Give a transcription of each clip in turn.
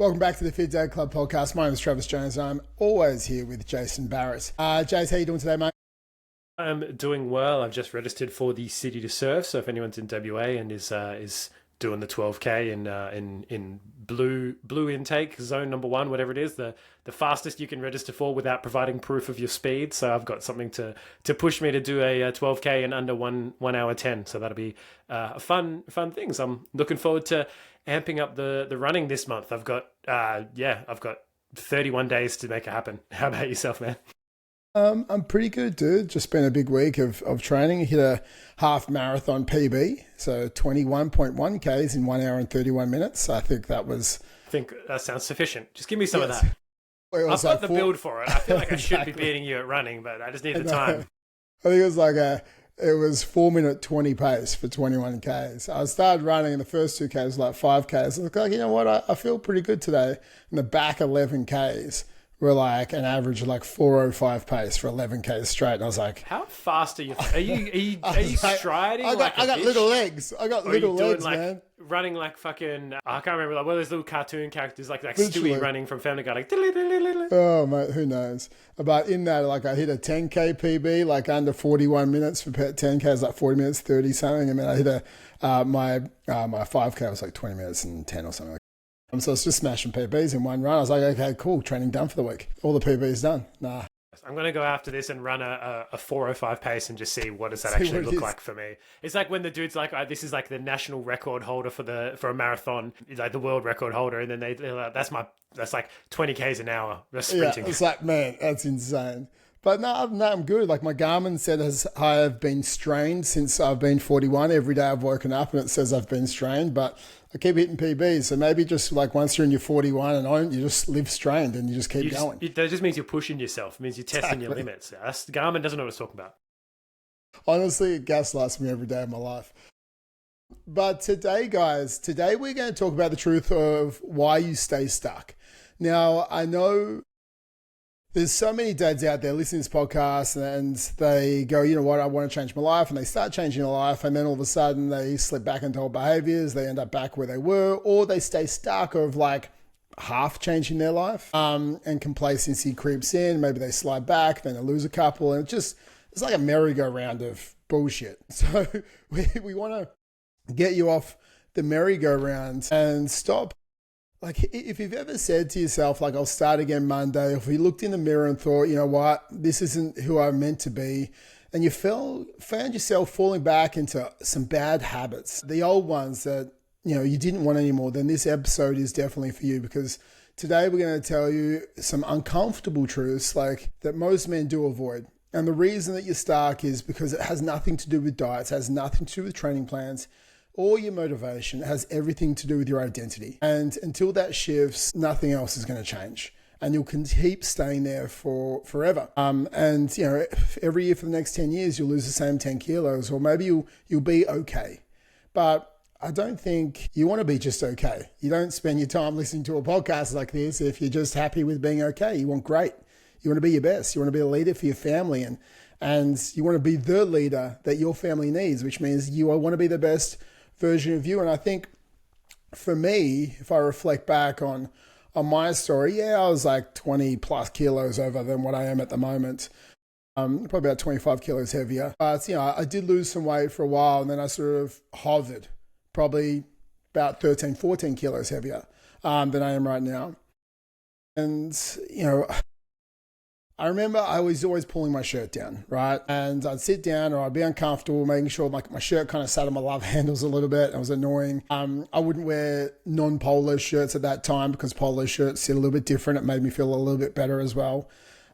Welcome back to the Fit Dad Club podcast. My name is Travis Jones and I'm always here with Jason Barrett. Jace, how you doing today, mate? I'm doing well. I've just registered for the City to Surf. So if anyone's in WA and is doing the 12K in blue intake zone number 1, whatever it is, the fastest you can register for without providing proof of your speed. So I've got something to push me to do a 12K in under 1 hour 10. So that'll be a fun thing. So I'm looking forward to amping up the running this month. I've got 31 days to make it happen. How about yourself, man? I'm pretty good, dude. Just been a big week of training. Hit a half marathon PB, so 21.1 Ks in 1 hour and 31 minutes. I think that sounds sufficient. Just give me some of that. I've got the build for it. I feel like I should be beating you at running, but I just need the time. I think it was 4-minute 20 pace for 21 Ks. I started running and the first 2 Ks was like 5 Ks. I was like, you know what? I feel pretty good today. And the back 11 Ks were like an average of like 4:05 pace for 11 Ks straight. And I was like, how fast are you? Are you striding? I got little legs. I got little legs, man. Running like fucking, I can't remember, like one of those little cartoon characters, like Literally. Stewie running from Family Guy, like. Oh, mate, who knows? But in that, like I hit a 10K PB, like under 41 minutes for 10Ks, like 40 minutes, 30 something. And then I hit my 5K was like 20 minutes and 10 or something. So it's just smashing PBs in one run. I was like, okay, cool, training done for the week. All the PBs done. Nah. I'm going to go after this and run a 4:05 pace and just see what does that actually look like for me. It's like when the dude's like, this is like the national record holder for a marathon, like the world record holder. And then they're like, that's like 20 Ks an hour. Just sprinting. Yeah, it's like, man, that's insane. But no, other than that, I'm good. Like my Garmin said I have been strained since I've been 41. Every day I've woken up and it says I've been strained, but I keep hitting PBs. So maybe just like once you're in your 41 and on, you just live strained and you just keep going. That just means you're pushing yourself. It means you're testing your limits. Garmin doesn't know what it's talking about. Honestly, it gaslights me every day of my life. But today, guys, we're going to talk about the truth of why you stay stuck. Now, I know there's so many dads out there listening to this podcast and they go, you know what, I want to change my life. And they start changing their life. And then all of a sudden they slip back into old behaviors. They end up back where they were, or they stay stuck of like half changing their life. And complacency creeps in. Maybe they slide back, then they lose a couple. And it's like a merry-go-round of bullshit. So we want to get you off the merry-go-round and stop. Like if you've ever said to yourself, like, I'll start again Monday, or if you looked in the mirror and thought, you know what, this isn't who I'm meant to be, and you found yourself falling back into some bad habits, the old ones that, you know, you didn't want anymore, then this episode is definitely for you, because today we're going to tell you some uncomfortable truths like that most men do avoid. And the reason that you're stuck is because it has nothing to do with diets, has nothing to do with training plans, or your motivation. It has everything to do with your identity. And until that shifts, nothing else is going to change. And you'll keep staying there for forever. And you know, every year for the next 10 years, you'll lose the same 10 kilos, or maybe you'll be okay. But I don't think you want to be just okay. You don't spend your time listening to a podcast like this if you're just happy with being okay. You want great. You want to be your best. You want to be a leader for your family, and you want to be the leader that your family needs, which means you want to be the best version of you. And I think for me, if I reflect back on my story, I was like 20 plus kilos over than what I am at the moment. Probably about 25 kilos heavier. But, you know, I did lose some weight for a while, and then I sort of hovered, probably about 13, 14 kilos heavier than I am right now. And, you know, I remember I was always pulling my shirt down, right? And I'd sit down or I'd be uncomfortable, making sure like my shirt kind of sat on my love handles a little bit. It was annoying. I wouldn't wear non-polo shirts at that time because polo shirts sit a little bit different. It made me feel a little bit better as well.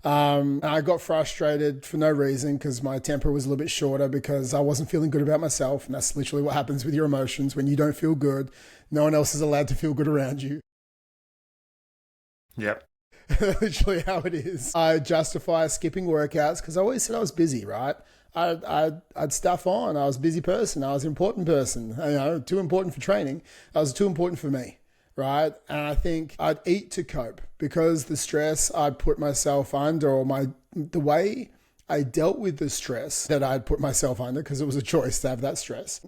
And I got frustrated for no reason because my temper was a little bit shorter because I wasn't feeling good about myself. And that's literally what happens with your emotions. When you don't feel good, no one else is allowed to feel good around you. Yep. Literally how it is. I justify skipping workouts because I always said I was busy, right? I'd stuff on. I was a busy person. I was an important person. You know, too important for training. I was too important for me, right? And I think I'd eat to cope because the stress I'd put myself under, or the way I dealt with the stress that I'd put myself under, because it was a choice to have that stress.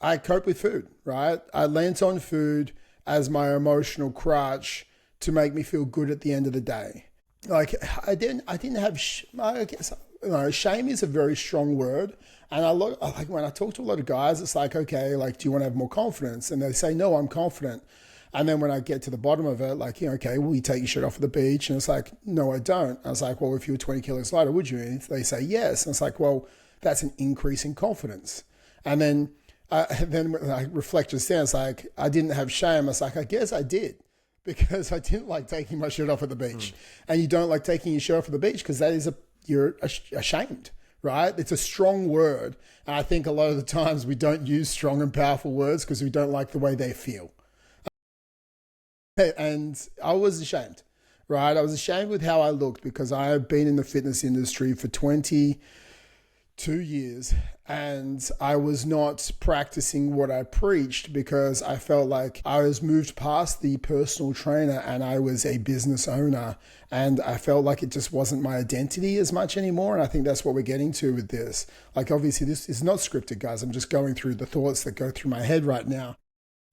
I cope with food, right? I leant on food as my emotional crutch to make me feel good at the end of the day. Like I didn't have, I guess, shame is a very strong word. And like when I talk to a lot of guys, it's like, okay, like, do you want to have more confidence? And they say, no, I'm confident. And then when I get to the bottom of it, like, okay, will you take your shirt off at the beach? And it's like, no, I don't. I was like, well, if you were 20 kilos lighter, would you? And they say yes. And it's like, well, that's an increase in confidence. And then when I reflect just then, it's like, I didn't have shame. I was like, I guess I did, because I didn't like taking my shirt off at the beach. And you don't like taking your shirt off at the beach because that is you're ashamed, right? It's a strong word. And I think a lot of the times we don't use strong and powerful words because we don't like the way they feel. And I was ashamed, right? I was ashamed with how I looked because I have been in the fitness industry for 22 years and I was not practicing what I preached because I felt like I was moved past the personal trainer and I was a business owner, and I felt like it just wasn't my identity as much anymore. And I think that's what we're getting to with this. Like, obviously this is not scripted, guys. I'm just going through the thoughts that go through my head right now.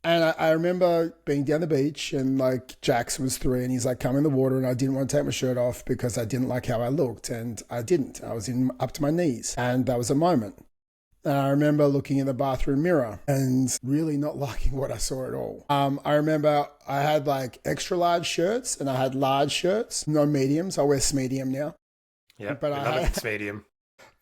And I remember being down the beach and like Jax was 3 and he's like, come in the water, and I didn't want to take my shirt off because I didn't like how I looked, and I didn't. I was in up to my knees, and that was a moment. And I remember looking in the bathroom mirror and really not liking what I saw at all. I remember I had like extra large shirts and I had large shirts, no mediums. I wear medium now. Yeah, but I had medium.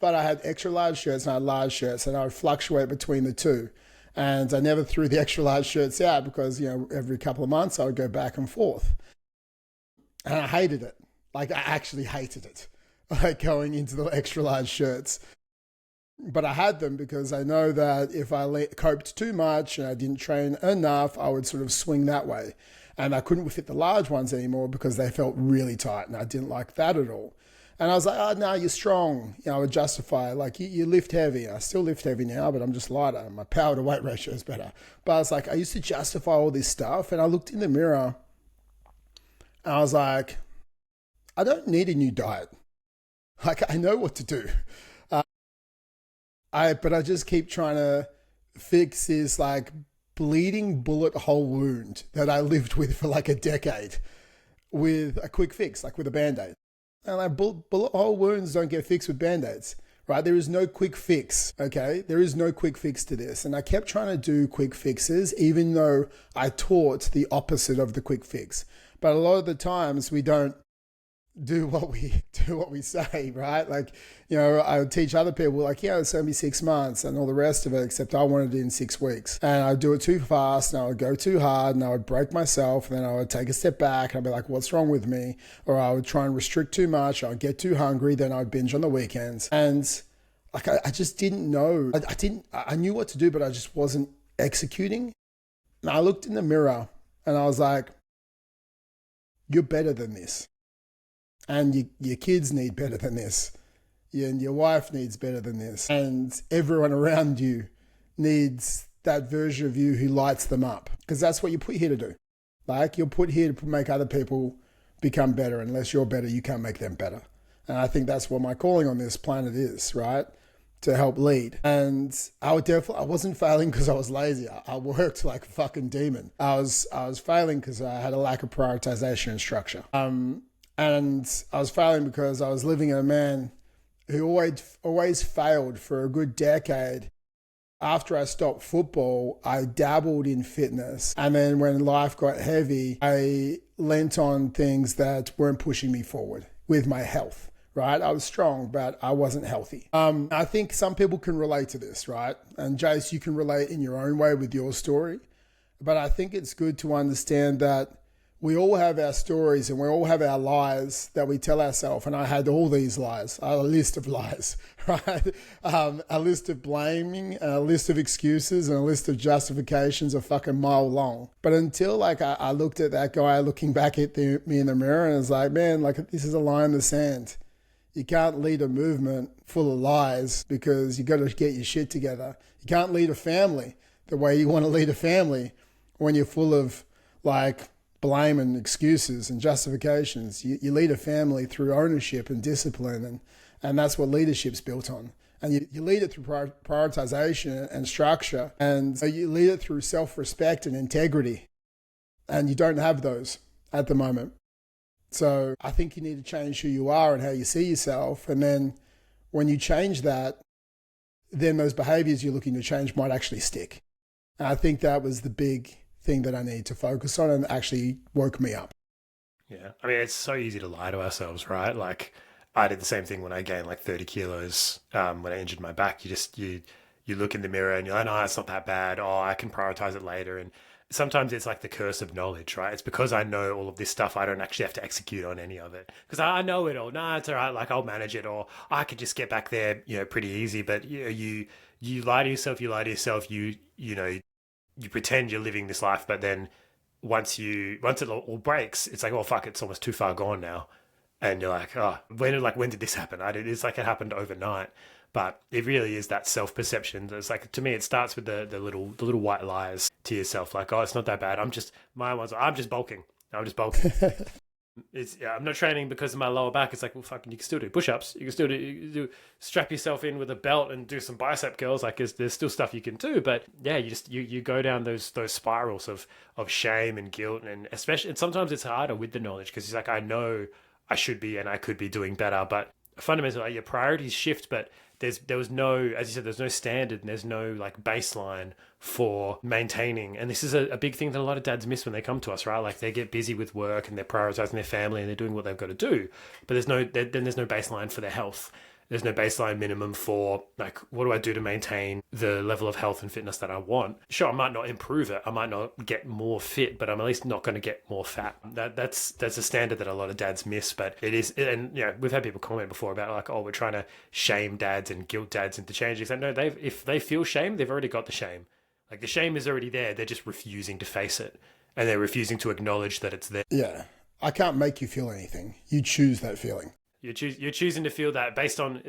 But I had extra large shirts and I had large shirts, and I would fluctuate between the two. And I never threw the extra large shirts out because, every couple of months I would go back and forth. And I hated it. Like, I actually hated it, like going into the extra large shirts. But I had them because I know that if I coped too much and I didn't train enough, I would sort of swing that way. And I couldn't fit the large ones anymore because they felt really tight, and I didn't like that at all. And I was like, oh, no, you're strong. I would justify, like, you lift heavy. I still lift heavy now, but I'm just lighter. My power to weight ratio is better. But I was like, I used to justify all this stuff. And I looked in the mirror and I was like, I don't need a new diet. Like, I know what to do. But I just keep trying to fix this, like, bleeding bullet hole wound that I lived with for like a decade with a quick fix, like with a Band-Aid. And like bullet hole wounds don't get fixed with Band-Aids, right? There is no quick fix, okay? There is no quick fix to this. And I kept trying to do quick fixes, even though I taught the opposite of the quick fix. But a lot of the times we don't do what we say, right? Like, I would teach other people like, yeah, it's only 6 months and all the rest of it, except I wanted it in 6 weeks. And I'd do it too fast and I would go too hard and I would break myself, and then I would take a step back and I'd be like, what's wrong with me? Or I would try and restrict too much. I'd get too hungry. Then I'd binge on the weekends. And like, I just didn't know. I knew what to do, but I just wasn't executing. And I looked in the mirror and I was like, you're better than this. And your kids need better than this. And your wife needs better than this. And everyone around you needs that version of you who lights them up. Because that's what you're put here to do. Like, you're put here to make other people become better. Unless you're better, you can't make them better. And I think that's what my calling on this planet is, right? To help lead. And I wasn't failing because I was lazy. I worked like a fucking demon. I was failing because I had a lack of prioritization and structure. And I was failing because I was living in a man who always failed for a good decade. After I stopped football, I dabbled in fitness. And then when life got heavy, I lent on things that weren't pushing me forward with my health, right? I was strong, but I wasn't healthy. I think some people can relate to this, right? And Jace, you can relate in your own way with your story. But I think it's good to understand that we all have our stories and we all have our lies that we tell ourselves. And I had all these lies, a list of lies, right? A list of blaming, a list of excuses, and a list of justifications a fucking mile long. But until like I looked at that guy looking back at me in the mirror and was like, man, like this is a line in the sand. You can't lead a movement full of lies because you got to get your shit together. You can't lead a family the way you want to lead a family when you're full of like blame and excuses and justifications. You lead a family through ownership and discipline, and that's what leadership's built on. And you lead it through prioritization and structure, and you lead it through self-respect and integrity. And you don't have those at the moment. So I think you need to change who you are and how you see yourself. And then when you change that, then those behaviors you're looking to change might actually stick. And I think that was the big thing that I need to focus on and actually woke me up. Yeah. I mean, it's so easy to lie to ourselves, right? Like I did the same thing when I gained like 30 kilos when I injured my back. You look in the mirror and you're like, no, it's not that bad. Oh, I can prioritize it later. And sometimes it's like the curse of knowledge, right? It's because I know all of this stuff, I don't actually have to execute on any of it. Because I know it all. No, it's all right. Like I'll manage it, or I could just get back there, pretty easy. But you lie to yourself, you pretend you're living this life, but then once it all breaks, it's like, oh fuck, it's almost too far gone now. And you're like, oh, when did this happen? It's like it happened overnight. But it really is that self-perception. It's like, to me, it starts with the little white lies to yourself. Like, oh, it's not that bad. I'm just bulking. I'm not training because of my lower back. It's like, well, fucking, you can still do push-ups. You can still strap yourself in with a belt and do some bicep curls. Like, there's still stuff you can do. But yeah, you go down those spirals of shame and guilt, and sometimes it's harder with the knowledge because it's like, I know I should be and I could be doing better, but fundamentally, like, your priorities shift. But there was no, as you said, there's no standard and there's no like baseline for maintaining. And this is a big thing that a lot of dads miss when they come to us, right? Like they get busy with work and they're prioritizing their family and they're doing what they've got to do, but there's no baseline for their health. There's no baseline minimum for like, what do I do to maintain the level of health and fitness that I want? Sure, I might not improve it. I might not get more fit, but I'm at least not going to get more fat. That's a standard that a lot of dads miss, but it is. And we've had people comment before about like, oh, we're trying to shame dads and guilt dads into changing. So no, if they feel shame, they've already got the shame. Like the shame is already there. They're just refusing to face it, and they're refusing to acknowledge that it's there. Yeah, I can't make you feel anything. You choose that feeling. You're choosing to feel that based on,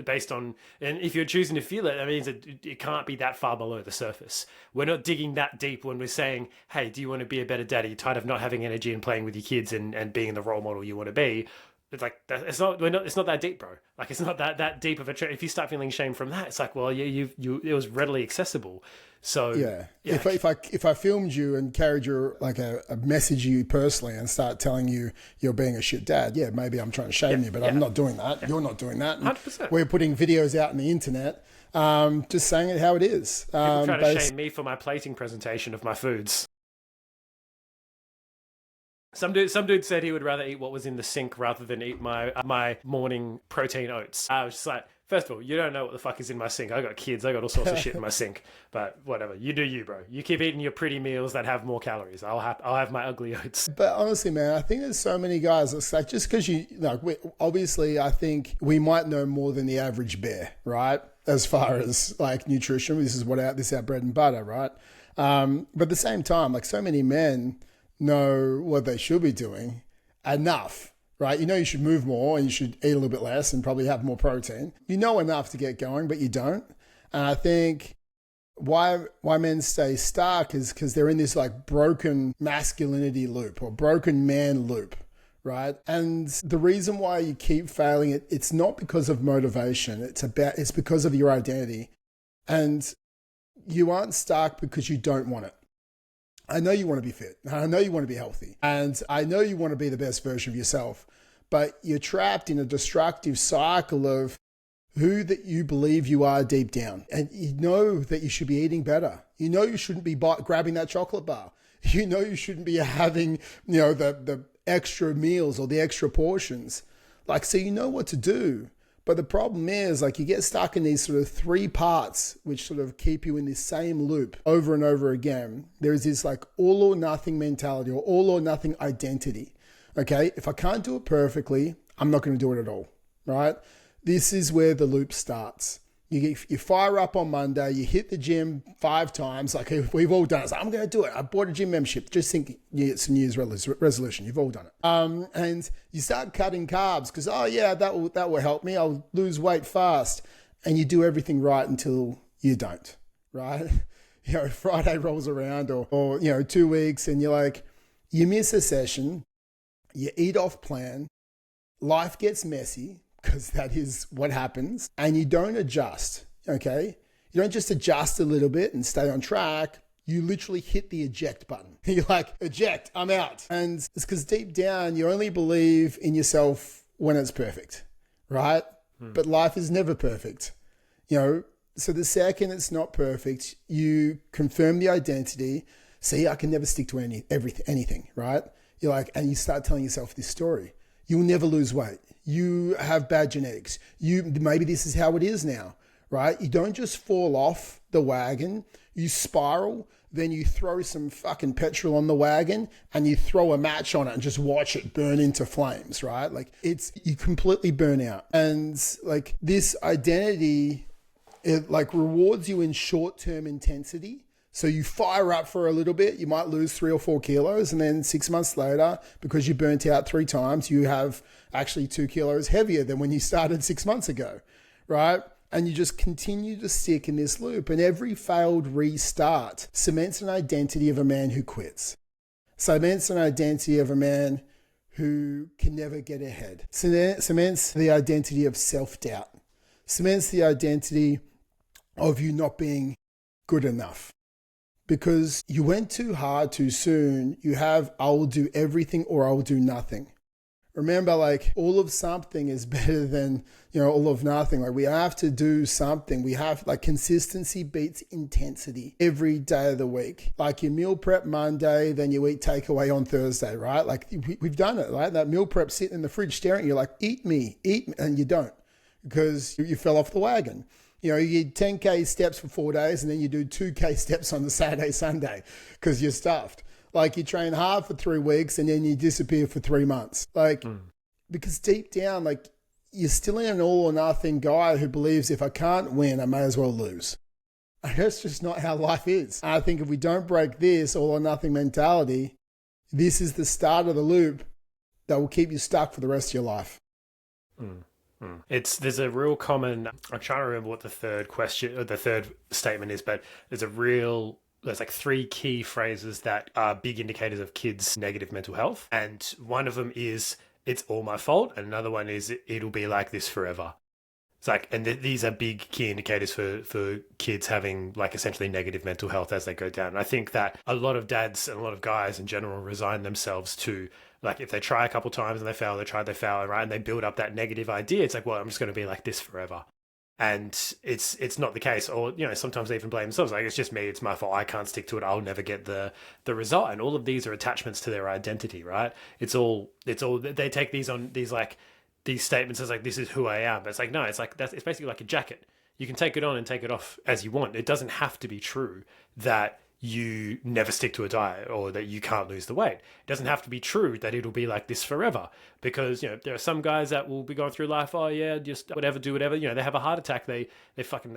and if you're choosing to feel it, that means that it can't be that far below the surface. We're not digging that deep when we're saying, hey, do you want to be a better dad? Are you tired of not having energy and playing with your kids and being the role model you want to be? It's like, it's not that deep, bro. Like, it's not that deep of a if you start feeling shame from that, it's like, well, it was readily accessible. So yeah. If I filmed you and carried your like a message you personally and start telling you you're being a shit dad, yeah, maybe I'm trying to shame you, but I'm not doing that. Yeah. You're not doing that. 100%. We're putting videos out on the internet, just saying it how it is. People try to shame me for my plating presentation of my foods. Some dude said he would rather eat what was in the sink rather than eat my morning protein oats. I was just like, first of all, you don't know what the fuck is in my sink. I got kids. I got all sorts of shit in my sink. But whatever, you do you, bro. You keep eating your pretty meals that have more calories. I'll have my ugly oats. But honestly, man, I think there's so many guys. It's like just because obviously, I think we might know more than the average bear, right? As far as like nutrition, this is our bread and butter, right? But at the same time, like so many men know what they should be doing enough, right? You know you should move more and you should eat a little bit less and probably have more protein. You know enough to get going, but you don't. And I think why men stay stuck is because they're in this like broken masculinity loop or broken man loop, right? And the reason why you keep failing it's not because of motivation. It's because of your identity. And you aren't stuck because you don't want it. I know you want to be fit. I know you want to be healthy. And I know you want to be the best version of yourself. But you're trapped in a destructive cycle of who that you believe you are deep down. And you know that you should be eating better. You know you shouldn't be grabbing that chocolate bar. You know you shouldn't be having, the extra meals or the extra portions. Like, so you know what to do. But the problem is, like, you get stuck in these sort of three parts, which sort of keep you in this same loop over and over again. There's this like all or nothing mentality or all or nothing identity. Okay. If I can't do it perfectly, I'm not going to do it at all. Right. This is where the loop starts. You fire up on Monday, you hit the gym 5 times, like we've all done it. It's like, I'm going to do it. I bought a gym membership. Just think you get some New Year's resolution. You've all done it. And you start cutting carbs because, oh yeah, that will help me. I'll lose weight fast. And you do everything right until you don't, right? Friday rolls around or 2 weeks and you're like, you miss a session, you eat off plan, life gets messy, because that is what happens, and you don't adjust, okay? You don't just adjust a little bit and stay on track. you literally hit the eject button. You're like, eject, I'm out. And it's because deep down, you only believe in yourself when it's perfect, right? But life is never perfect. So the second it's not perfect, you confirm the identity. See, I can never stick to anything, right? You're like, and you start telling yourself this story. You'll never lose weight. You have bad genetics. Maybe this is how it is now, right? You don't just fall off the wagon. You spiral, then you throw some fucking petrol on the wagon and you throw a match on it and just watch it burn into flames, right? Like you completely burn out. And like this identity, it like rewards you in short-term intensity. So you fire up for a little bit, you might lose 3 or 4 kilos, and then 6 months later, because you burnt out 3 times, you have actually 2 kilos heavier than when you started 6 months ago, right? And you just continue to stick in this loop. And every failed restart cements an identity of a man who quits. Cements an identity of a man who can never get ahead. Cements the identity of self-doubt. Cements the identity of you not being good enough. Because you went too hard too soon, you have, I will do everything or I will do nothing. Remember, like, all of something is better than, all of nothing. Like, we have to do something. We have, like, consistency beats intensity every day of the week. Like, you meal prep Monday, then you eat takeaway on Thursday, right? Like, we've done it, right? That meal prep sitting in the fridge staring at you like, eat me, and you don't because you fell off the wagon. You did 10K steps for 4 days and then you do 2K steps on the Saturday, Sunday because you're stuffed. Like you train hard for 3 weeks and then you disappear for 3 months. Because deep down, like you're still in an all or nothing guy who believes if I can't win, I may as well lose. And that's just not how life is. I think if we don't break this all or nothing mentality, this is the start of the loop that will keep you stuck for the rest of your life. There's a real common, I'm trying to remember what the third statement is, but there's like 3 key phrases that are big indicators of kids' negative mental health. And one of them is, it's all my fault. And another one is, it'll be like this forever. It's like, and these are big key indicators for kids having like essentially negative mental health as they go down. And I think that a lot of dads and a lot of guys in general resign themselves to, like, if they try a couple times and they fail, they fail, right? And they build up that negative idea. It's like, well, I'm just going to be like this forever. And it's not the case. Or, sometimes they even blame themselves. Like, it's just me, it's my fault. I can't stick to it. I'll never get the result. And all of these are attachments to their identity, right? It's all, they take these statements as like, this is who I am. But it's like, no, it's basically like a jacket. You can take it on and take it off as you want. It doesn't have to be true that you never stick to a diet or that you can't lose the weight. It doesn't have to be true that it'll be like this forever, because there are some guys that will be going through life, oh yeah, just whatever, do whatever, they have a heart attack, they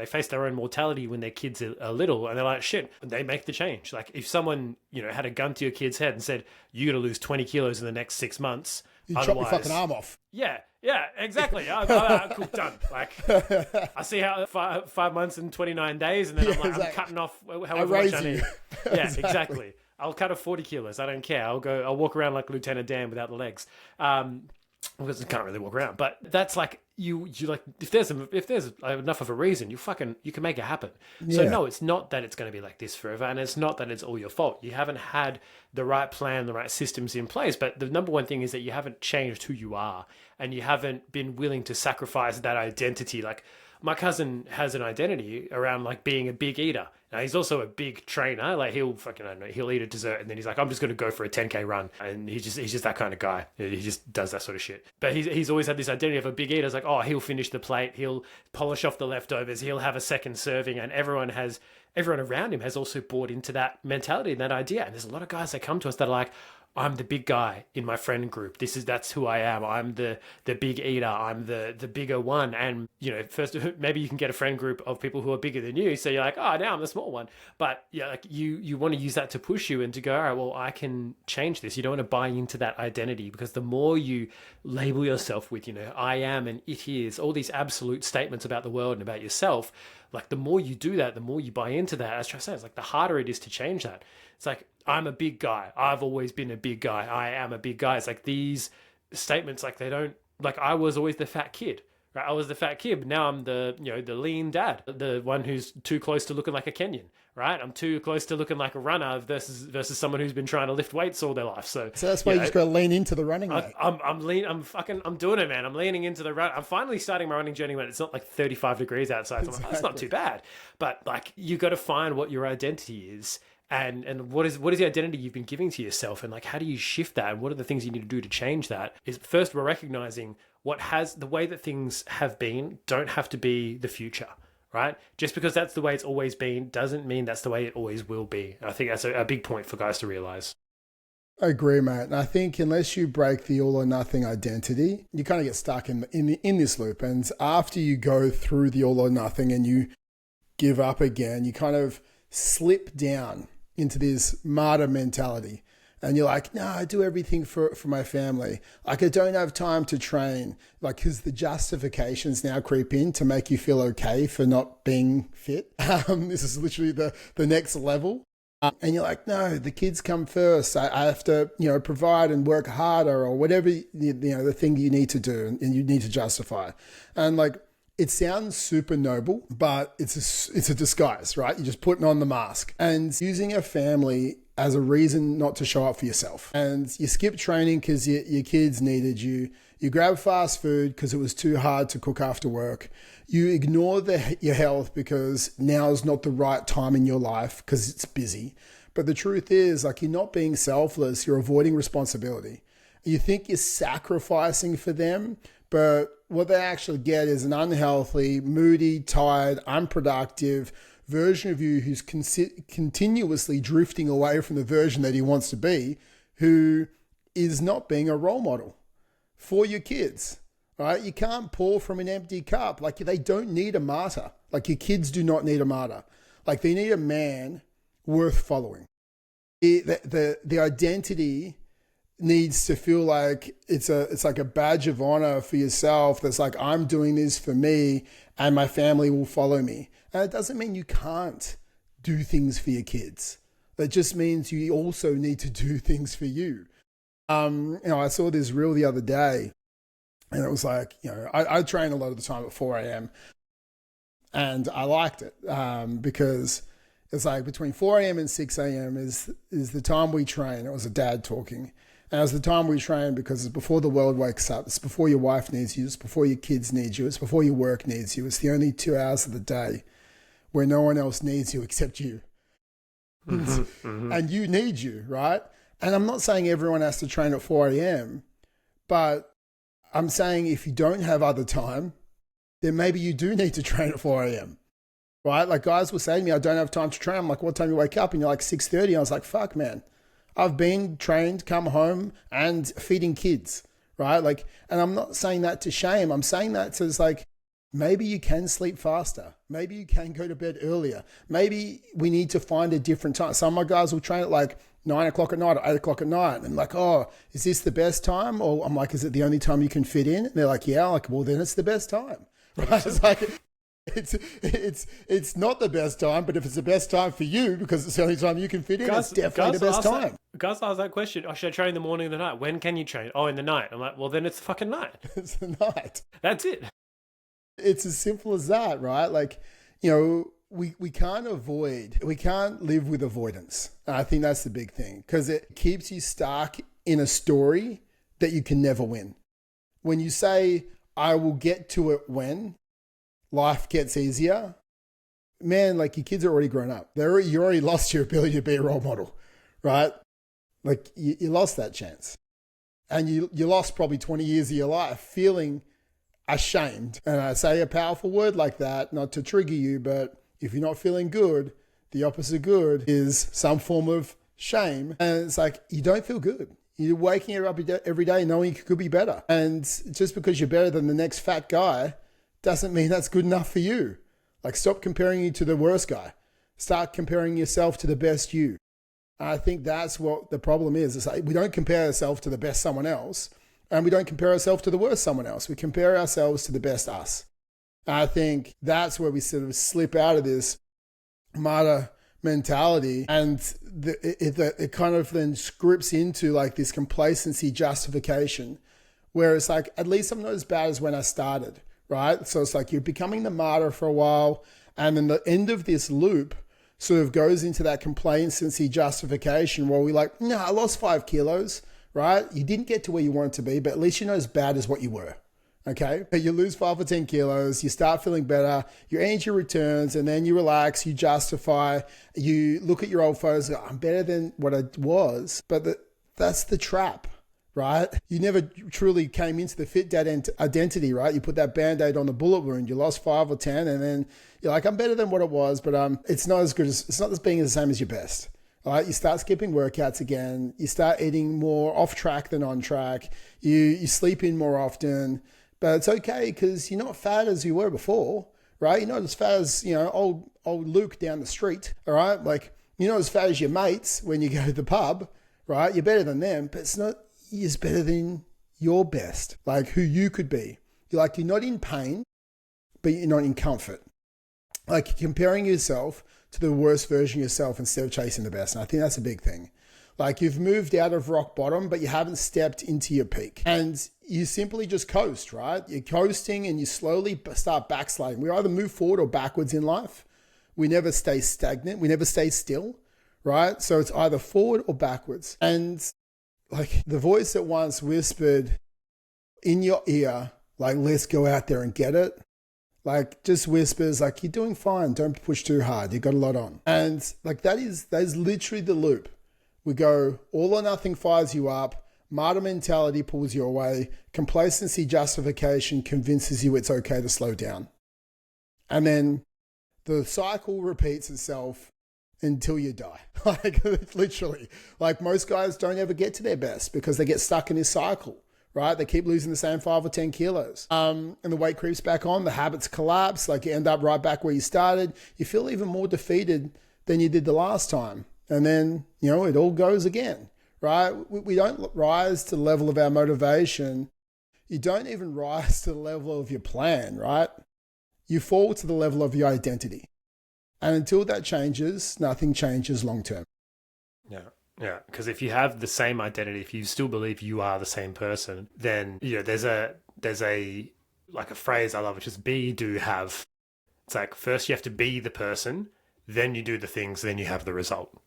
face their own mortality when their kids are little, and they're like, shit, they make the change. Like if someone had a gun to your kid's head and said, you got to lose 20 kilos in the next 6 months, you chop your fucking arm off. Yeah, exactly. Cool, done. Like, I see how 5 months and 29 days, and then I'm exactly. I'm cutting off however much I need. Yeah, exactly. I'll cut off 40 kilos. I don't care. I'll walk around like Lieutenant Dan without the legs. Because I can't really walk around. But that's like, you like, if there's enough of a reason, you can make it happen. Yeah. So no, it's not that it's going to be like this forever, and it's not that it's all your fault. You haven't had the right plan, the right systems in place. But the number one thing is that you haven't changed who you are, and you haven't been willing to sacrifice that identity. Like, my cousin has an identity around like being a big eater. Now he's also a big trainer. Like he'll eat a dessert and then he's like, I'm just going to go for a 10K run. And he's just that kind of guy. He just does that sort of shit. But he's always had this identity of a big eater. It's like, oh, he'll finish the plate. He'll polish off the leftovers. He'll have a second serving. And everyone around him has also bought into that mentality and that idea. And there's a lot of guys that come to us that are like, I'm the big guy in my friend group. That's who I am. I'm the big eater. I'm the bigger one. And, first, maybe you can get a friend group of people who are bigger than you. So you're like, oh, now I'm the small one. But yeah, like you want to use that to push you and to go, all right, well, I can change this. You don't want to buy into that identity, because the more you label yourself with, I am and it is, all these absolute statements about the world and about yourself, like the more you do that, the more you buy into that. As I say, it's like the harder it is to change that. It's like, I'm a big guy. I've always been a big guy. I am a big guy. It's like these statements, like they don't, like I was always the fat kid, right? I was the fat kid. Now I'm the, the lean dad, the one who's too close to looking like a Kenyan, right? I'm too close to looking like a runner versus someone who's been trying to lift weights all their life. So that's why you just got to lean into the running, mate. I'm doing it, man. I'm leaning into the run. I'm finally starting my running journey when it's not like 35 degrees outside. So I'm like, that's not too bad. But like, you got to find what your identity is. And what is the identity you've been giving to yourself, and like, how do you shift that, and what are the things you need to do to change that? Is first, we're recognizing the way that things have been don't have to be the future, right? Just because that's the way it's always been doesn't mean that's the way it always will be. And I think that's a big point for guys to realize. I agree, mate. And I think unless you break the all or nothing identity, you kind of get stuck in this loop. And after you go through the all or nothing and you give up again, you kind of slip down into this martyr mentality. And you're like, no, I do everything for my family. Like, I don't have time to train. Like, because the justifications now creep in to make you feel okay for not being fit. This is literally the next level. And you're like, no, the kids come first. I have to, provide and work harder or whatever, the thing you need to do and you need to justify. And like, it sounds super noble, but it's a disguise, right? You're just putting on the mask and using a family as a reason not to show up for yourself. And you skip training because your kids needed you. You grab fast food because it was too hard to cook after work. You ignore your health because now is not the right time in your life because it's busy. But the truth is, like, you're not being selfless. You're avoiding responsibility. You think you're sacrificing for them, but what they actually get is an unhealthy, moody, tired, unproductive version of you who's continuously drifting away from the version that he wants to be, who is not being a role model for your kids, right? You can't pour from an empty cup. Like, they don't need a martyr. Like, your kids do not need a martyr. Like, they need a man worth following. The identity needs to feel like it's like a badge of honor for yourself. That's like, I'm doing this for me and my family will follow me. And it doesn't mean you can't do things for your kids. That just means you also need to do things for you. I saw this reel the other day and it was like, I train a lot of the time at 4 a.m. and I liked it because it's like between 4 a.m. and 6 a.m. is the time we train. It was a dad talking. And it's the time we train because it's before the world wakes up. It's before your wife needs you. It's before your kids need you. It's before your work needs you. It's the only 2 hours of the day where no one else needs you except you. And you need you, right? And I'm not saying everyone has to train at 4 a.m., but I'm saying if you don't have other time, then maybe you do need to train at 4 a.m., right? Like, guys will say to me, I don't have time to train. I'm like, what time do you wake up? And you're like, 6:30. I was like, fuck, man. I've been trained, come home and feeding kids, right? Like, and I'm not saying that to shame. I'm saying that to, it's like, maybe you can sleep faster. Maybe you can go to bed earlier. Maybe we need to find a different time. Some of my guys will train at like 9 o'clock at night or 8 o'clock at night. And like, oh, is this the best time? Or I'm like, is it the only time you can fit in? And they're like, yeah. I'm like, well, then it's the best time, right? It's like, it's not the best time, but if it's the best time for you because it's the only time you can fit in, it's definitely the best time. Guys ask that question. Oh, should I train in the morning or the night? When can you train? Oh, in the night. I'm like, well, then it's the fucking night. It's the night. That's it. It's as simple as that, right? Like, we can't live with avoidance. And I think that's the big thing because it keeps you stuck in a story that you can never win. When you say, I will get to it when life gets easier, man, like, your kids are already grown up. You already lost your ability to be a role model, right? Like, you lost that chance. And you lost probably 20 years of your life feeling ashamed. And I say a powerful word like that, not to trigger you, but if you're not feeling good, the opposite of good is some form of shame. And it's like, you don't feel good. You're waking up every day knowing you could be better. And just because you're better than the next fat guy doesn't mean that's good enough for you. Like, stop comparing you to the worst guy. Start comparing yourself to the best you. And I think that's what the problem is. It's like, we don't compare ourselves to the best someone else, and we don't compare ourselves to the worst someone else. We compare ourselves to the best us. And I think that's where we sort of slip out of this martyr mentality, and it kind of then scripts into like this complacency justification where it's like, at least I'm not as bad as when I started. right? So it's like you're becoming the martyr for a while. And then the end of this loop sort of goes into that complacency justification where we're like, no, I lost 5 kilos, right? You didn't get to where you wanted to be, but at least you're not as bad as what you were. Okay. But you lose 5 or 10 kilos, you start feeling better, your energy returns, and then you relax, you justify, you look at your old photos, go, I'm better than what I was. But that's the trap, right? You never truly came into the fit dad identity, right? You put that band-aid on the bullet wound, you lost 5 or 10, and then you're like, I'm better than what it was, but it's not as good as, it's not as being the same as your best. All right, you start skipping workouts again, you start eating more off track than on track, you sleep in more often. But it's okay because you're not fat as you were before, right? You're not as fat as, old Luke down the street, all right? Like, you're not as fat as your mates when you go to the pub, right? You're better than them, but it's not as better than your best, like who you could be. You're not in pain, but you're not in comfort. Like comparing yourself to the worst version of yourself instead of chasing the best. And I think that's a big thing. Like you've moved out of rock bottom, but you haven't stepped into your peak. And you simply just coast, right? You're coasting and you slowly start backsliding. We either move forward or backwards in life. We never stay stagnant. We never stay still, right? So it's either forward or backwards. And like the voice that once whispered in your ear, like, let's go out there and get it. Like just whispers like, you're doing fine. Don't push too hard. You got a lot on. And like that is literally the loop. We go all or nothing fires you up. Martyr mentality pulls you away. Complacency justification convinces you it's okay to slow down. And then the cycle repeats itself until you die. Like literally, like most guys don't ever get to their best because they get stuck in this cycle, right? They keep losing the same 5 or 10 kilos. And the weight creeps back on, the habits collapse, like you end up right back where you started. You feel even more defeated than you did the last time. And then, it all goes again, right? We don't rise to the level of our motivation. You don't even rise to the level of your plan, right? You fall to the level of your identity. And until that changes, nothing changes long term. Yeah. Because if you have the same identity, if you still believe you are the same person, then, there's a like a phrase I love, which is be, do, have. It's like first you have to be the person, then you do the things, then you have the result.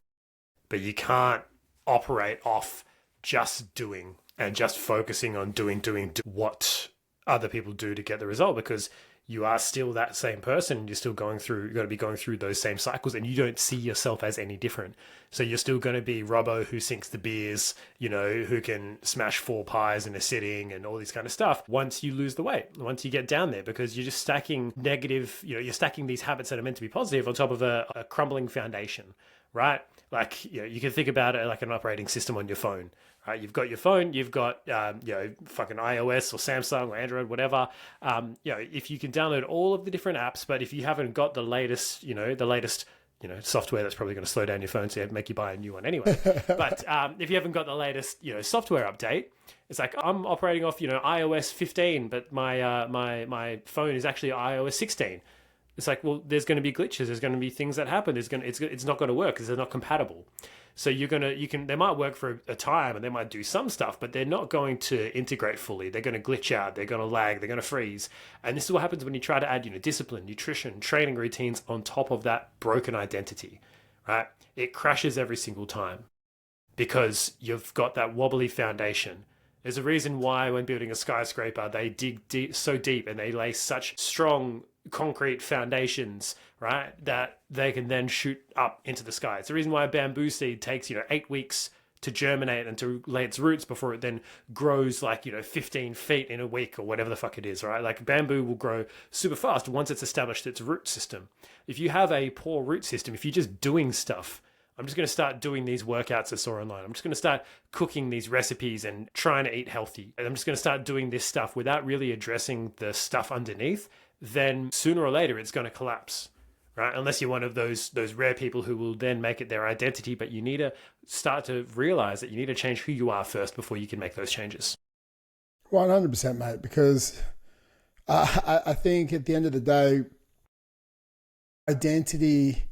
But you can't operate off just doing and just focusing on doing what other people do to get the result, because you are still that same person and you're still going to be going through those same cycles, and you don't see yourself as any different. So you're still going to be Robbo who sinks the beers, who can smash 4 pies in a sitting and all this kind of stuff once you lose the weight, once you get down there, because you're just stacking negative, you're stacking these habits that are meant to be positive on top of a crumbling foundation, right? Like, you can think about it like an operating system on your phone, right? You've got your phone, you've got, fucking iOS or Samsung or Android, whatever. If you can download all of the different apps, but if you haven't got the latest, software, that's probably going to slow down your phone, so you make you buy a new one anyway. But if you haven't got the latest, software update, it's like I'm operating off, iOS 15, but my phone is actually iOS 16. It's like, well, there's going to be glitches. There's going to be things that happen. It's not going to work because they're not compatible. So they might work for a time and they might do some stuff, but they're not going to integrate fully. They're going to glitch out. They're going to lag. They're going to freeze. And this is what happens when you try to add, discipline, nutrition, training routines on top of that broken identity, right? It crashes every single time because you've got that wobbly foundation. There's a reason why when building a skyscraper, they dig so deep and they lay such strong concrete foundations, right, that they can then shoot up into the sky. It's the reason why a bamboo seed takes 8 weeks to germinate and to lay its roots before it then grows 15 feet in a week or whatever the fuck it is, right? Like bamboo will grow super fast once it's established its root system. If you have a poor root system, if you're just doing stuff, I'm just going to start doing these workouts I saw online. I'm just going to start cooking these recipes and trying to eat healthy. And I'm just going to start doing this stuff without really addressing the stuff underneath. Then sooner or later it's going to collapse, right? Unless you're one of those rare people who will then make it their identity, but you need to start to realize that you need to change who you are first before you can make those changes. 100%, mate, because I think at the end of the day, identity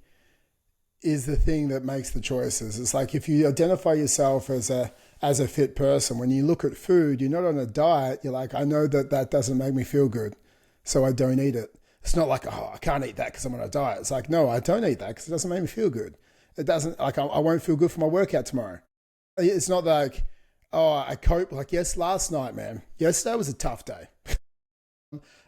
is the thing that makes the choices. It's like if you identify yourself as a fit person, when you look at food, you're not on a diet, you're like, I know that doesn't make me feel good. so I don't eat it. It's not like, oh, I can't eat that because I'm on a diet. It's like, no, I don't eat that because it doesn't make me feel good. It doesn't, like, I won't feel good for my workout tomorrow. It's not like, oh, I cope. Like, yes, last night, man. Yesterday was a tough day.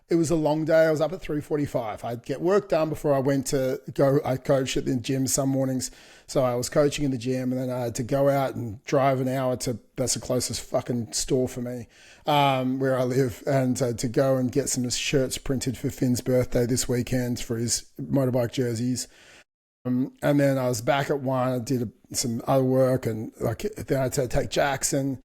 It was a long day. I was up at 3:45. I'd get work done before I went to go. I coached at the gym some mornings. So I was coaching in the gym, and then I had to go out and drive an hour to, that's the closest fucking store for me, where I live, and to go and get some shirts printed for Finn's birthday this weekend for his motorbike jerseys. And then I was back at 1. I did some other work, and like then I had to take Jackson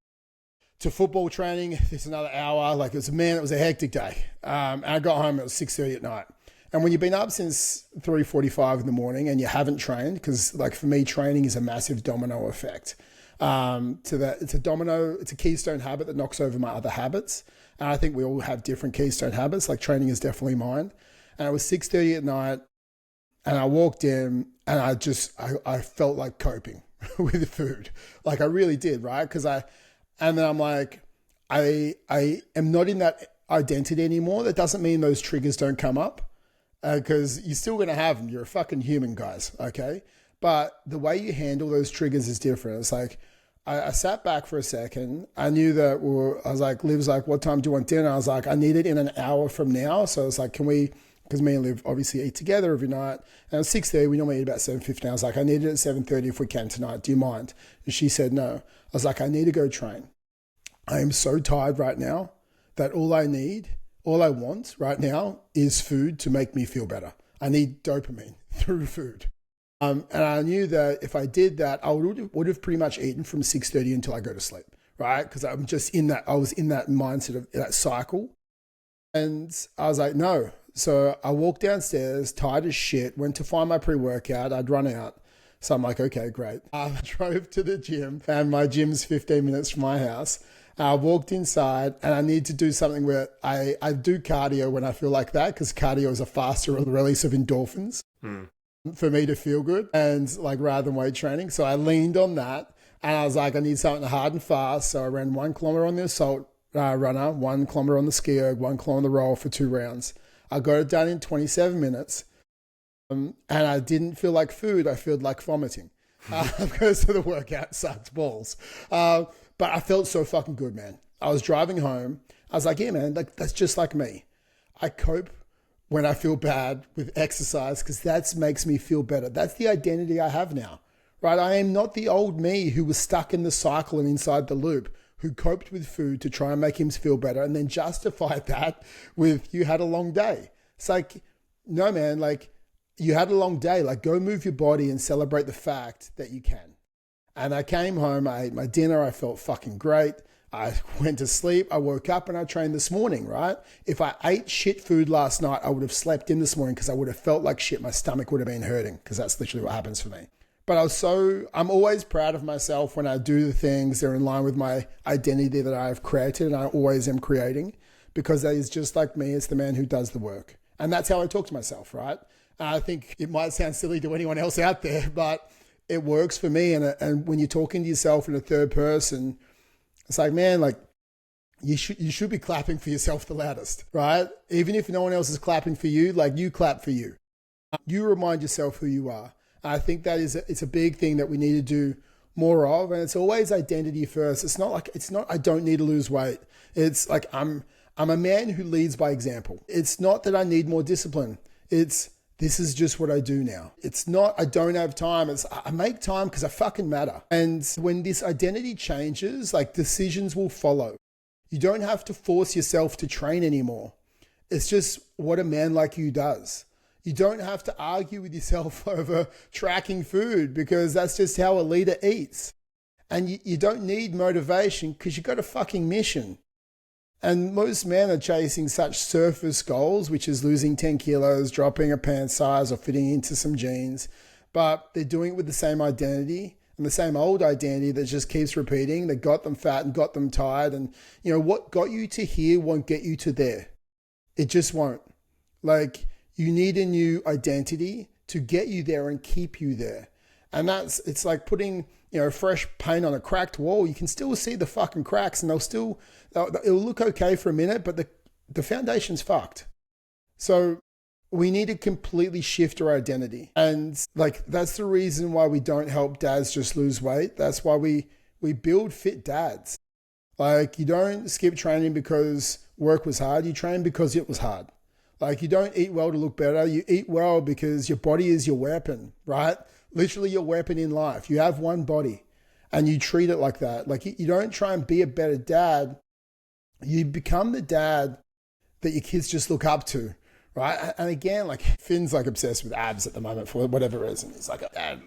to football training. It's another hour. Like, it was a hectic day. And I got home, it was 6:30 at night. And when you've been up since 3:45 in the morning and you haven't trained, because like for me, training is a massive domino effect. It's a keystone habit that knocks over my other habits. And I think we all have different keystone habits. Like, training is definitely mine. And it was 6:30 at night, and I walked in, and I felt like coping with food. Like, I really did, right? And then I'm like, I am not in that identity anymore. That doesn't mean those triggers don't come up, because you're still going to have them. You're a fucking human, guys, okay? But the way you handle those triggers is different. It's like, I sat back for a second. I knew that I was like, Liv's like, what time do you want dinner? I was like, I need it in an hour from now. So I was like, can we, because me and Liv obviously eat together every night. And it was 6:30. We normally eat about 7:15. I was like, I need it at 7:30 if we can tonight. Do you mind? And she said no. I was like, I need to go train. I am so tired right now that all I want right now is food to make me feel better. I need dopamine through food. And I knew that if I did that, I would have pretty much eaten from 6:30 until I go to sleep, right? Because I was in that mindset of that cycle. And I was like, no. So I walked downstairs, tired as shit, went to find my pre-workout. I'd run out. So I'm like, okay, great. I drove to the gym, and my gym's 15 minutes from my house. I walked inside, and I need to do something where I do cardio when I feel like that, because cardio is a faster release of endorphins for me to feel good, and like rather than weight training. So I leaned on that, and I was like, I need something hard and fast. So I ran 1 kilometer on the assault runner, 1 kilometer on the ski erg, 1 kilometer on the roll for 2 rounds. I got it done in 27 minutes, and I didn't feel like food. I felt like vomiting because the workout sucked balls. But I felt so fucking good, man. I was driving home. I was like, yeah, man, like that's just like me. I cope when I feel bad with exercise because that makes me feel better. That's the identity I have now, right? I am not the old me who was stuck in the cycle and inside the loop, who coped with food to try and make him feel better and then justified that with, you had a long day. It's like, no, man, like you had a long day. Like, go move your body and celebrate the fact that you can. And I came home, I ate my dinner, I felt fucking great. I went to sleep, I woke up and I trained this morning, right? If I ate shit food last night, I would have slept in this morning because I would have felt like shit. My stomach would have been hurting, because that's literally what happens for me. But I'm always proud of myself when I do the things that are in line with my identity that I've created, and I always am creating, because that is just like me. It's the man who does the work. And that's how I talk to myself, right? I think it might sound silly to anyone else out there, but it works for me. And when you're talking to yourself in a third person, it's like, man, like you should be clapping for yourself the loudest, right? Even if no one else is clapping for you, like you clap for you. You remind yourself who you are. I think that it's a big thing that we need to do more of. And it's always identity first. It's not I don't need to lose weight. It's like, I'm a man who leads by example. It's not that I need more discipline. This is just what I do now. It's not, I don't have time. It's, I make time because I fucking matter. And when this identity changes, like decisions will follow. You don't have to force yourself to train anymore. It's just what a man like you does. You don't have to argue with yourself over tracking food, because that's just how a leader eats. And you don't need motivation because you got a fucking mission. And most men are chasing such surface goals, which is losing 10 kilos, dropping a pant size, or fitting into some jeans. But they're doing it with the same identity, and the same old identity that just keeps repeating, that got them fat and got them tired. And you know, what got you to here won't get you to there. It just won't. Like, you need a new identity to get you there and keep you there. And it's like putting, fresh paint on a cracked wall. You can still see the fucking cracks, and it'll look okay for a minute, but the foundation's fucked. So we need to completely shift our identity. And like, that's the reason why we don't help dads just lose weight. That's why we build fit dads. Like, you don't skip training because work was hard. You train because it was hard. Like, you don't eat well to look better. You eat well because your body is your weapon, right? Literally your weapon in life. You have one body and you treat it like that. Like, you don't try and be a better dad. You become the dad that your kids just look up to, right? And again, like, Finn's like obsessed with abs at the moment for whatever reason. He's like,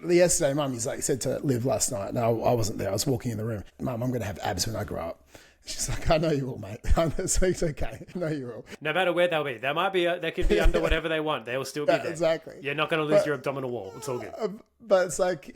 yesterday, Mum, he's like, said to Liv last night, no, I wasn't there. I was walking in the room. Mum, I'm going to have abs when I grow up. She's like, I know you will, mate. So it's okay. I know you will. No matter where they'll be, they might be. They could be under whatever they want. They will still be there. Exactly. You're not going to lose your abdominal wall. It's all good. But it's like,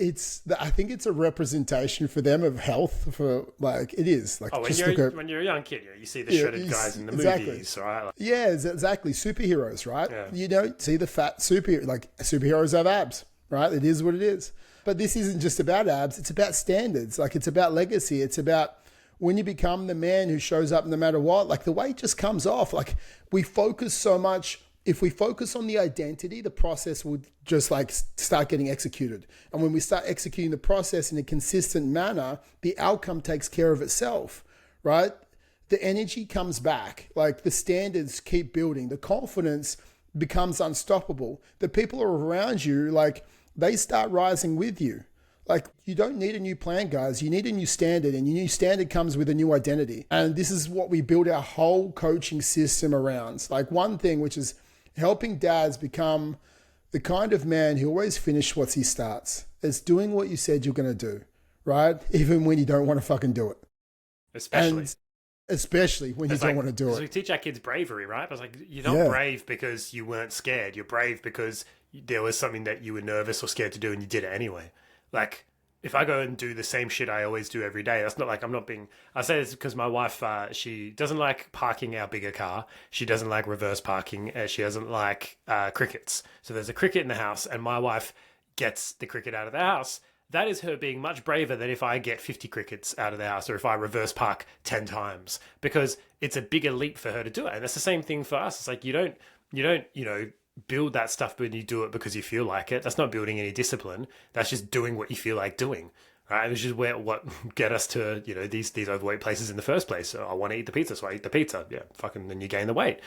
I think it's a representation for them of health. For like, it is like, when you're a young kid, you see the shredded guys in the movies, right? Like, yeah, exactly. Superheroes, right? Yeah. You don't see the fat superheroes have abs, right? It is what it is. But this isn't just about abs. It's about standards. Like, it's about legacy. It's about when you become the man who shows up no matter what, like, the weight just comes off. Like, we focus so much. If we focus on the identity, the process would just like start getting executed. And when we start executing the process in a consistent manner, the outcome takes care of itself, right? The energy comes back. Like, the standards keep building. The confidence becomes unstoppable. The people around you, like, they start rising with you. Like, you don't need a new plan, guys. You need a new standard, and your new standard comes with a new identity. And this is what we build our whole coaching system around. Like, one thing, which is helping dads become the kind of man who always finishes what he starts. It's doing what you said you're going to do, right? Even when you don't want to fucking do it. Especially when you don't want to do it. So we teach our kids bravery, right? But it's like, you're not brave because you weren't scared. You're brave because there was something that you were nervous or scared to do and you did it anyway. Like, if I go and do the same shit I always do every day, that's not like I'm not being... I say this because my wife, she doesn't like parking our bigger car. She doesn't like reverse parking. She doesn't like crickets. So there's a cricket in the house and my wife gets the cricket out of the house. That is her being much braver than if I get 50 crickets out of the house or if I reverse park 10 times, because it's a bigger leap for her to do it. And that's the same thing for us. It's like, you don't, build that stuff when you do it because you feel like it. That's not building any discipline. That's just doing what you feel like doing, right? Which is what get us to, these overweight places in the first place. So I want to eat the pizza, so I eat the pizza. Yeah, fucking, then you gain the weight.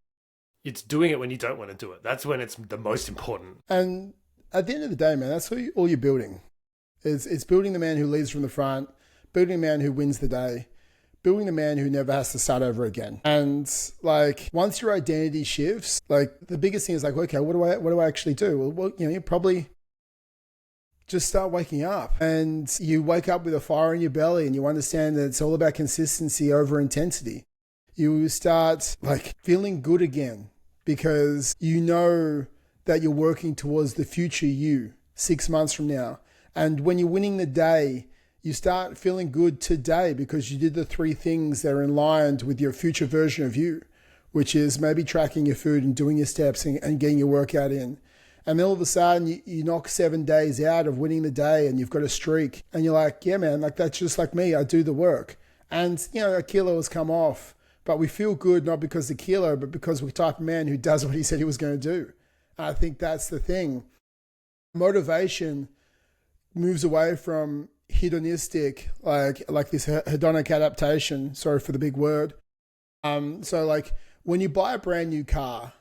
It's doing it when you don't want to do it. That's when it's the most important. And at the end of the day, man, that's all you're building. It's building the man who leads from the front, building a man who wins the day, building the man who never has to start over again. And like, once your identity shifts, like, the biggest thing is like, okay, what do I actually do? Well, you probably just start waking up, and you wake up with a fire in your belly and you understand that it's all about consistency over intensity. You start like feeling good again because you know that you're working towards the future you 6 months from now. And when you're winning the day, you start feeling good today because you did the 3 things that are in line with your future version of you, which is maybe tracking your food and doing your steps and getting your workout in. And then all of a sudden you knock 7 days out of winning the day and you've got a streak. And you're like, yeah, man, like, that's just like me. I do the work. And, a kilo has come off. But we feel good not because the kilo, but because we're the type of man who does what he said he was going to do. And I think that's the thing. Motivation moves away from hedonistic, like this hedonic adaptation. Sorry for the big word. So like, when you buy a brand new car,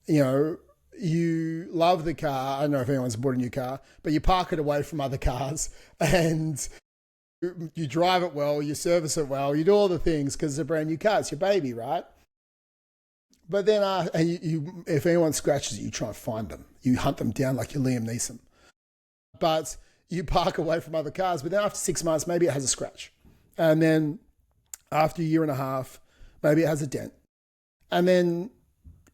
you love the car. I don't know if anyone's bought a new car, but you park it away from other cars and you drive it well, you service it well, you do all the things because it's a brand new car. It's your baby, right? But then, you if anyone scratches it, you try and find them. You hunt them down like you're Liam Neeson. But you park away from other cars, but then after 6 months, maybe it has a scratch. And then after a year and a half, maybe it has a dent. And then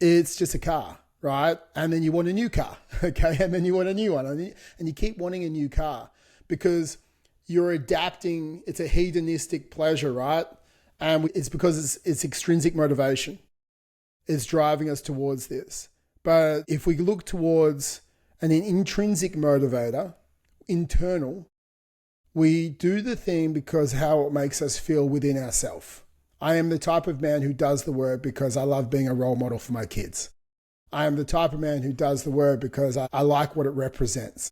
it's just a car, right? And then you want a new car, okay? And then you want a new one. And you keep wanting a new car because you're adapting. It's a hedonistic pleasure, right? And it's because it's extrinsic motivation. It's driving us towards this. But if we look towards an intrinsic motivator, internal, we do the thing because how it makes us feel within ourselves. I am the type of man who does the work because I love being a role model for my kids. I am the type of man who does the work because I like what it represents.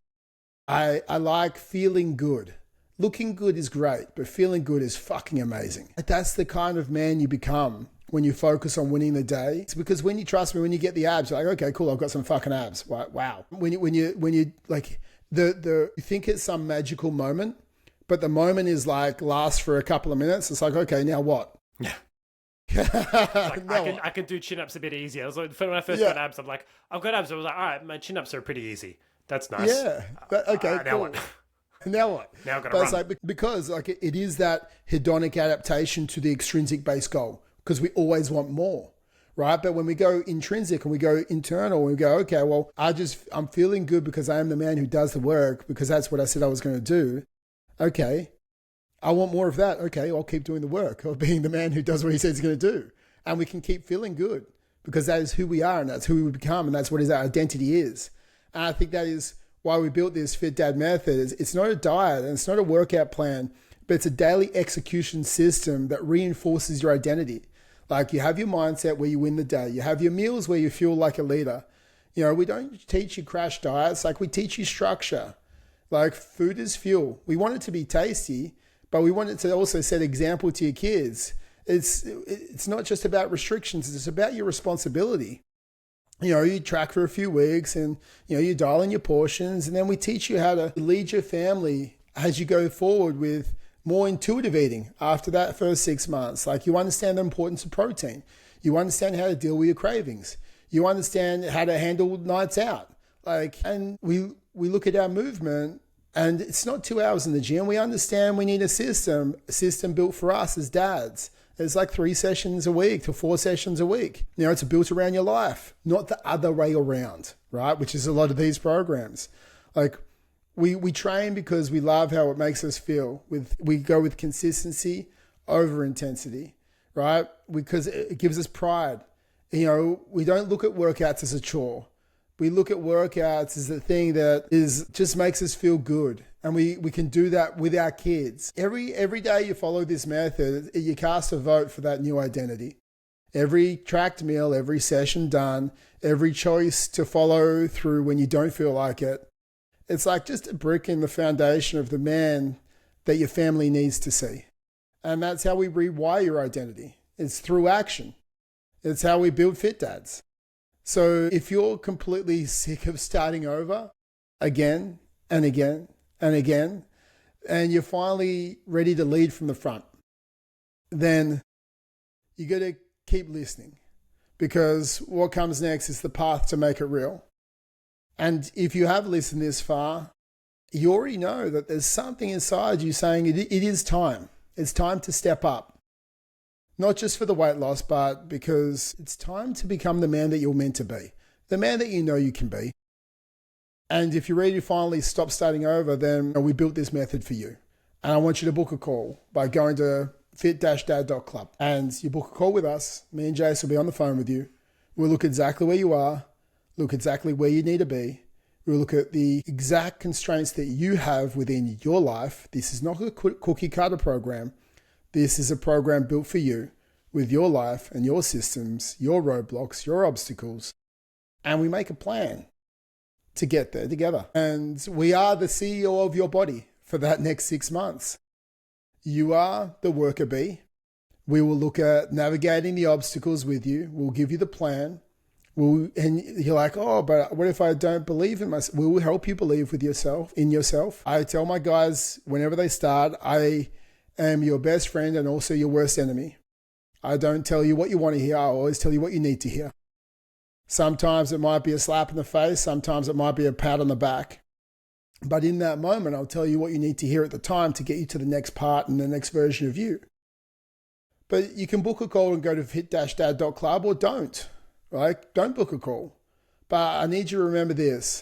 I like feeling good. Looking good is great, but feeling good is fucking amazing. That's the kind of man you become when you focus on winning the day. It's because when you trust me, when you get the abs, you're like, okay, cool, I've got some fucking abs. Wow. When you like you think it's some magical moment, but the moment is like lasts for a couple of minutes. It's like, okay, now what? Yeah. I can do chin-ups a bit easier. I was like, when I first got abs, I'm like, I've got abs. I was like, all right, my chin-ups are pretty easy. That's nice. Yeah. Okay, now cool. what? Now what? Now I've got to but run. It's like, because like it is that hedonic adaptation to the extrinsic base goal, because we always want more, right? But when we go intrinsic and we go internal, we go, okay, well, I'm feeling good because I am the man who does the work, because that's what I said I was going to do. Okay, I want more of that. Okay, I'll keep doing the work of being the man who does what he says he's going to do. And we can keep feeling good because that is who we are and that's who we become and that's what our identity is. And I think that is why we built this Fit Dad method. It's not a diet and it's not a workout plan, but it's a daily execution system that reinforces your identity. Like you have your mindset where you win the day. You have your meals where you feel like a leader. You know, we don't teach you crash diets. Like we teach you structure. Like food is fuel. We want it to be tasty, but we want it to also set example to your kids. It's not just about restrictions. It's about your responsibility. You know, you track for a few weeks and, you know, you dial in your portions and then we teach you how to lead your family as you go forward with more intuitive eating after that first 6 months. Like you understand the importance of protein. You understand how to deal with your cravings. You understand how to handle nights out. Like, and we look at our movement and it's not 2 hours in the gym. We understand we need a system built for us as dads. It's like 3 sessions a week to 4 sessions a week. You know, it's built around your life, not the other way around, right? Which is a lot of these programs. Like we train because we love how it makes us feel. We go with consistency over intensity, right? Because it gives us pride. You know, we don't look at workouts as a chore. We look at workouts as the thing that just makes us feel good. And we can do that with our kids. Every day you follow this method, you cast a vote for that new identity. Every tracked meal, every session done, every choice to follow through when you don't feel like it. It's like just a brick in the foundation of the man that your family needs to see. And that's how we rewire your identity. It's through action. It's how we build fit dads. So if you're completely sick of starting over again and again and again, and you're finally ready to lead from the front, then you got to keep listening, because what comes next is the path to make it real. And if you have listened this far, you already know that there's something inside you saying it is time. It's time to step up. Not just for the weight loss, but because it's time to become the man that you're meant to be, the man that you know you can be. And if you're ready to finally stop starting over, then we built this method for you. And I want you to book a call by going to fit-dad.club. And you book a call with us. Me and Jace will be on the phone with you. We'll look exactly where you are, look exactly where you need to be. We'll look at the exact constraints that you have within your life. This is not a cookie cutter program. This is a program built for you with your life and your systems, your roadblocks, your obstacles. And we make a plan to get there together. And we are the CEO of your body for that next 6 months. You are the worker bee. We will look at navigating the obstacles with you. We'll give you the plan. And you're like, oh, but what if I don't believe in myself? We will help you believe in yourself. I tell my guys whenever they start, I am your best friend and also your worst enemy. I don't tell you what you want to hear. I always tell you what you need to hear. Sometimes it might be a slap in the face. Sometimes it might be a pat on the back. But in that moment, I'll tell you what you need to hear at the time to get you to the next part and the next version of you. But you can book a call and go to fit-dad.club or don't, right? Don't book a call. But I need you to remember this.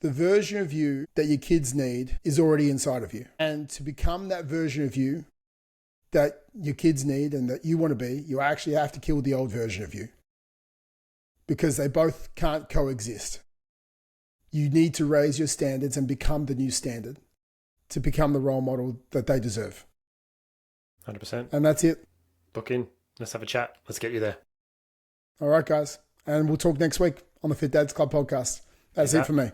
The version of you that your kids need is already inside of you. And to become that version of you that your kids need and that you want to be, you actually have to kill the old version of you, because they both can't coexist. You need to raise your standards and become the new standard to become the role model that they deserve. 100%. And that's it. Book in. Let's have a chat. Let's get you there. All right, guys. And we'll talk next week on the Fit Dads Club podcast. That's it for me.